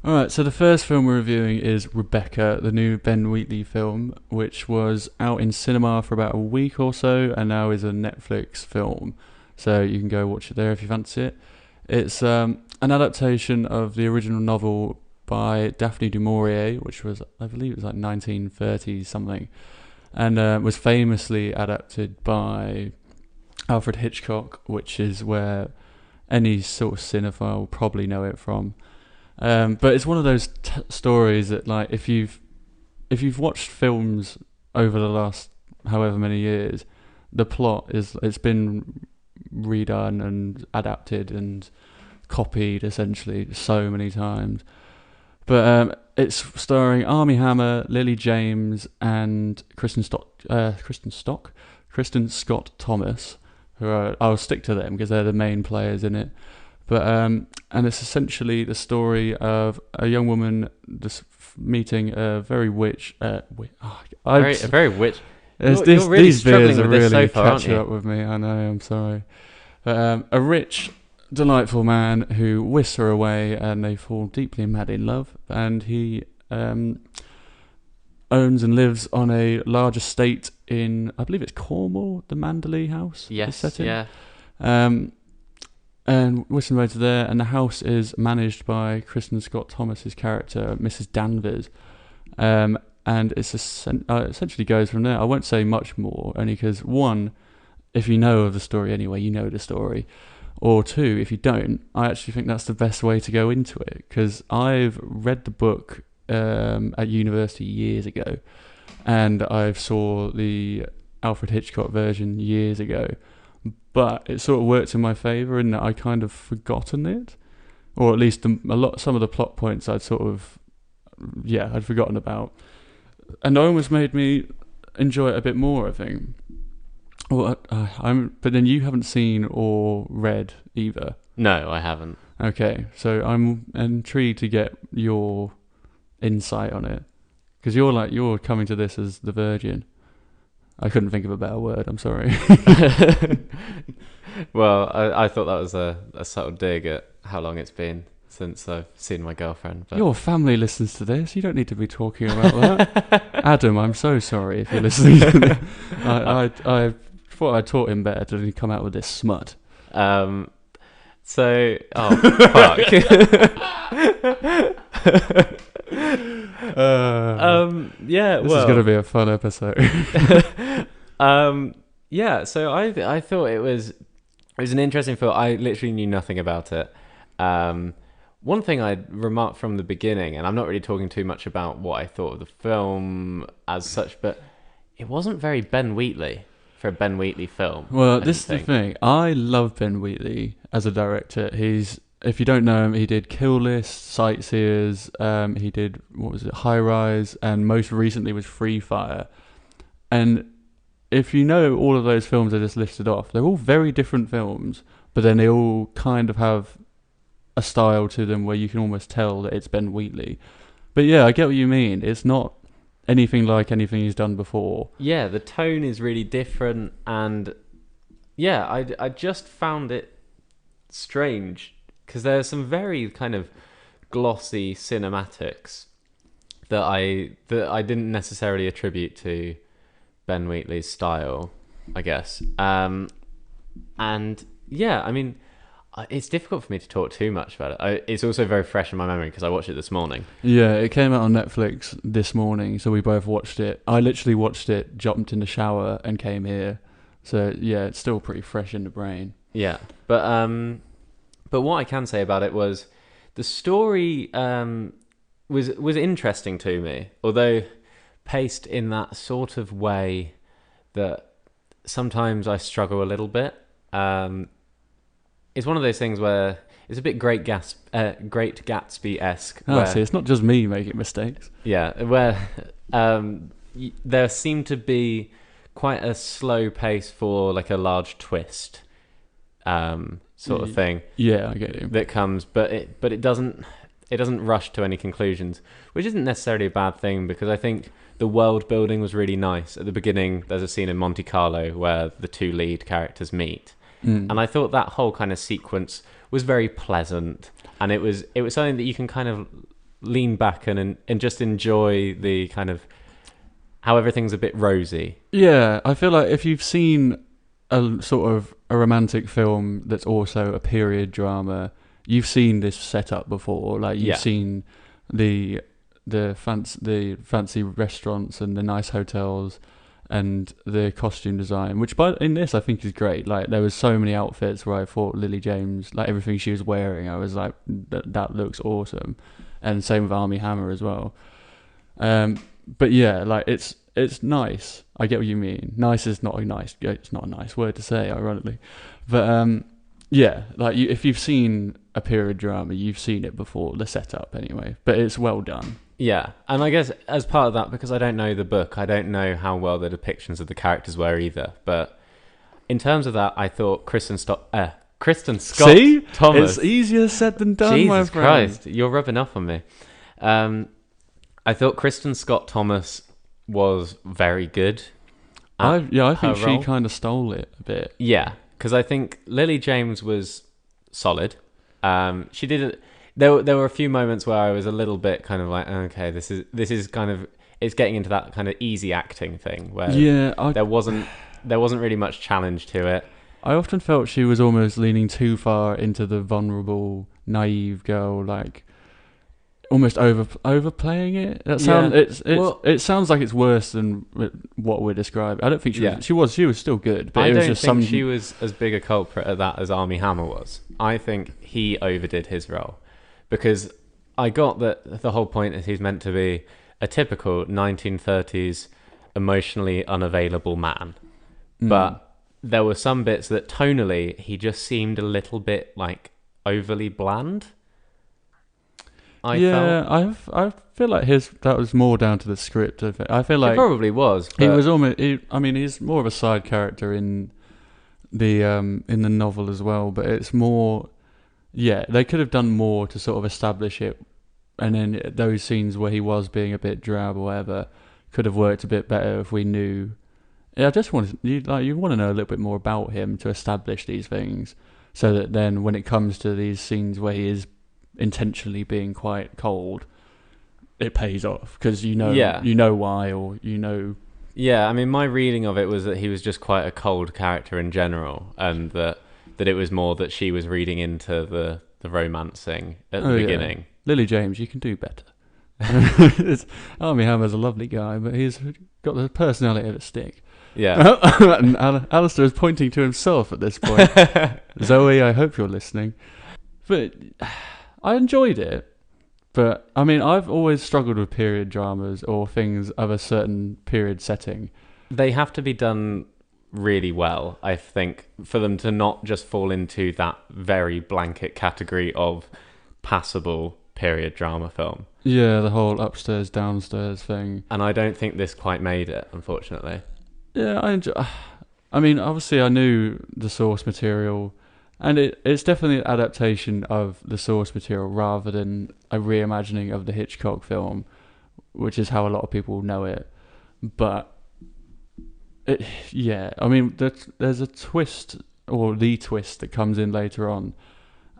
Alright, so the first film we're reviewing is Rebecca, the new Ben Wheatley film, which was out in cinema for about a week or so and now is a Netflix film. So you can go watch it there if you fancy it. It's an adaptation of the original novel by Daphne du Maurier, which was, I believe it was like 1930 something, and was famously adapted by Alfred Hitchcock, which is where any sort of cinephile will probably know it from. But it's one of those stories that, like, if you've watched films over the last however many years, the plot it's been redone and adapted and copied essentially so many times. But it's starring Armie Hammer, Lily James, and Kristen Scott Thomas. I'll stick to them because they're the main players in it. But and it's essentially the story of a young woman just meeting a very witch. A very witch. You're really these beers are really so far, catching up with me. I know. I'm sorry. But a rich, delightful man who whisks her away, and they fall deeply mad in love. And he owns and lives on a large estate in, I believe it's Cornwall, the Manderley house. Yes, set in. yeah. And whisking away to there, and the house is managed by Kristen Scott Thomas's character, Mrs. Danvers. And it's essentially goes from there. I won't say much more, only because, one, if you know of the story anyway, you know the story. Or two, if you don't, I actually think that's the best way to go into it, because I've read the book at university years ago, and I've saw the Alfred Hitchcock version years ago, but it sort of worked in my favour in that I kind of forgotten it, or at least some of the plot points I'd forgotten about, and it almost made me enjoy it a bit more, I think. Well, but then you haven't seen or read either. No, I haven't. Okay, so I'm intrigued to get your insight on it, because you're coming to this as the virgin. I couldn't think of a better word. I'm sorry. Well, I thought that was a subtle dig at how long it's been since I've seen my girlfriend. But... Your family listens to this. You don't need to be talking about that. Adam, I'm so sorry if you're listening to this. I thought I taught him better to come out with this smut. Fuck. Yeah, this is going to be a fun episode. Yeah, so I thought it was an interesting film. I literally knew nothing about it. One thing I'd remarked from the beginning, and I'm not really talking too much about what I thought of the film as such, but it wasn't very Ben Wheatley for a Ben Wheatley film. Well, this is the thing. I love Ben Wheatley as a director. If you don't know him, he did Kill List, Sightseers, he did, High Rise, and most recently was Free Fire. And if you know all of those films I just listed off, they're all very different films, but then they all kind of have a style to them where you can almost tell that it's Ben Wheatley. But yeah, I get what you mean. It's not anything like anything he's done before. Yeah, the tone is really different, and yeah, I just found it strange, because there's some very kind of glossy cinematics that I didn't necessarily attribute to Ben Wheatley's style, I guess. And yeah, I mean, it's difficult for me to talk too much about it. It's also very fresh in my memory because I watched it this morning. Yeah, it came out on Netflix this morning, so we both watched it. I literally watched it, jumped in the shower, and came here. So yeah, it's still pretty fresh in the brain. Yeah, but what I can say about it was the story was interesting to me, although paced in that sort of way that sometimes I struggle a little bit. It's one of those things where it's a bit Great Gatsby-esque. Oh, see, it's not just me making mistakes. Yeah, where there seemed to be quite a slow pace for like a large twist, sort of thing. Yeah, I get you. That comes, but it doesn't rush to any conclusions, which isn't necessarily a bad thing, because I think the world building was really nice. At the beginning, there's a scene in Monte Carlo where the two lead characters meet. And I thought that whole kind of sequence was very pleasant, and it was something that you can kind of lean back and just enjoy the kind of how everything's a bit rosy. Yeah, I feel like if you've seen a sort of a romantic film that's also a period drama, you've seen this setup before. Like you've seen the fancy restaurants and the nice hotels and the costume design, which in this I think is great. Like there was so many outfits where I thought Lily James, like everything she was wearing, I was like that looks awesome, and same with Armie Hammer as well. But yeah, like it's nice. I get what you mean. Nice is not a nice. It's not a nice word to say, ironically, but yeah, like if you've seen a period drama, you've seen it before. The setup, anyway, but it's well done. Yeah, and I guess as part of that, because I don't know the book, I don't know how well the depictions of the characters were either. But in terms of that, I thought Kristen Scott See? Thomas. It's easier said than done, Jesus my friend. Christ, you're rubbing off on me. I thought Kristen Scott Thomas was very good. I think she role. kind of stole it a bit. Yeah, because I think Lily James was solid. She did it. There were a few moments where I was a little bit kind of like, okay, this is kind of, it's getting into that kind of easy acting thing where there wasn't really much challenge to it. I often felt she was almost leaning too far into the vulnerable, naive girl, like almost overplaying it. It sounds like it's worse than what we're describing. I don't think she was still good, but it was just some. She was as big a culprit at that as Armie Hammer was. I think he overdid his role. Because I got that the whole point is he's meant to be a typical 1930s emotionally unavailable man. But there were some bits that tonally he just seemed a little bit like overly bland. I feel like that was more down to the script. I feel like it probably was. He was almost. He's more of a side character in the novel as well, but it's more. Yeah, they could have done more to sort of establish it, and then those scenes where he was being a bit drab or whatever could have worked a bit better if we knew. Yeah, I just wanted you want to know a little bit more about him to establish these things, so that then when it comes to these scenes where he is intentionally being quite cold, it pays off because you know why, or you know. Yeah, I mean, my reading of it was that he was just quite a cold character in general, and that it was more that she was reading into the romancing at the beginning. Yeah. Lily James, you can do better. Armie Hammer's a lovely guy, but he's got the personality of a stick. Yeah. And Alistair is pointing to himself at this point. Zoe, I hope you're listening. But I enjoyed it. But, I mean, I've always struggled with period dramas or things of a certain period setting. They have to be done really well, I think, for them to not just fall into that very blanket category of passable period drama film. Yeah, the whole upstairs downstairs thing. And I don't think this quite made it, unfortunately. Yeah, I mean, obviously I knew the source material, and it's definitely an adaptation of the source material rather than a reimagining of the Hitchcock film, which is how a lot of people know it. But I mean, there's a twist, or the twist that comes in later on,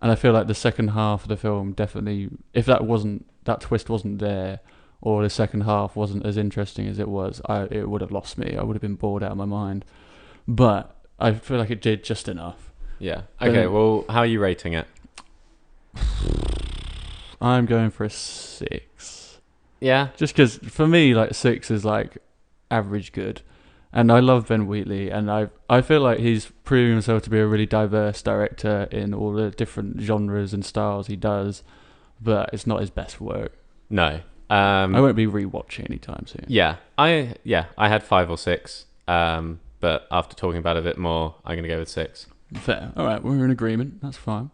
and I feel like the second half of the film definitely, if that twist wasn't there, or the second half wasn't as interesting as it was, it would have lost me. I would have been bored out of my mind. But I feel like it did just enough. Yeah. Okay. Well, how are you rating it? I'm going for a 6. Yeah. Just because for me, like 6 is like average good. And I love Ben Wheatley, and I feel like he's proving himself to be a really diverse director in all the different genres and styles he does, but it's not his best work. No. I won't be rewatching anytime soon. Yeah. I had 5 or 6, but after talking about it a bit more, I'm going to go with 6. Fair. All right, we're in agreement. That's fine.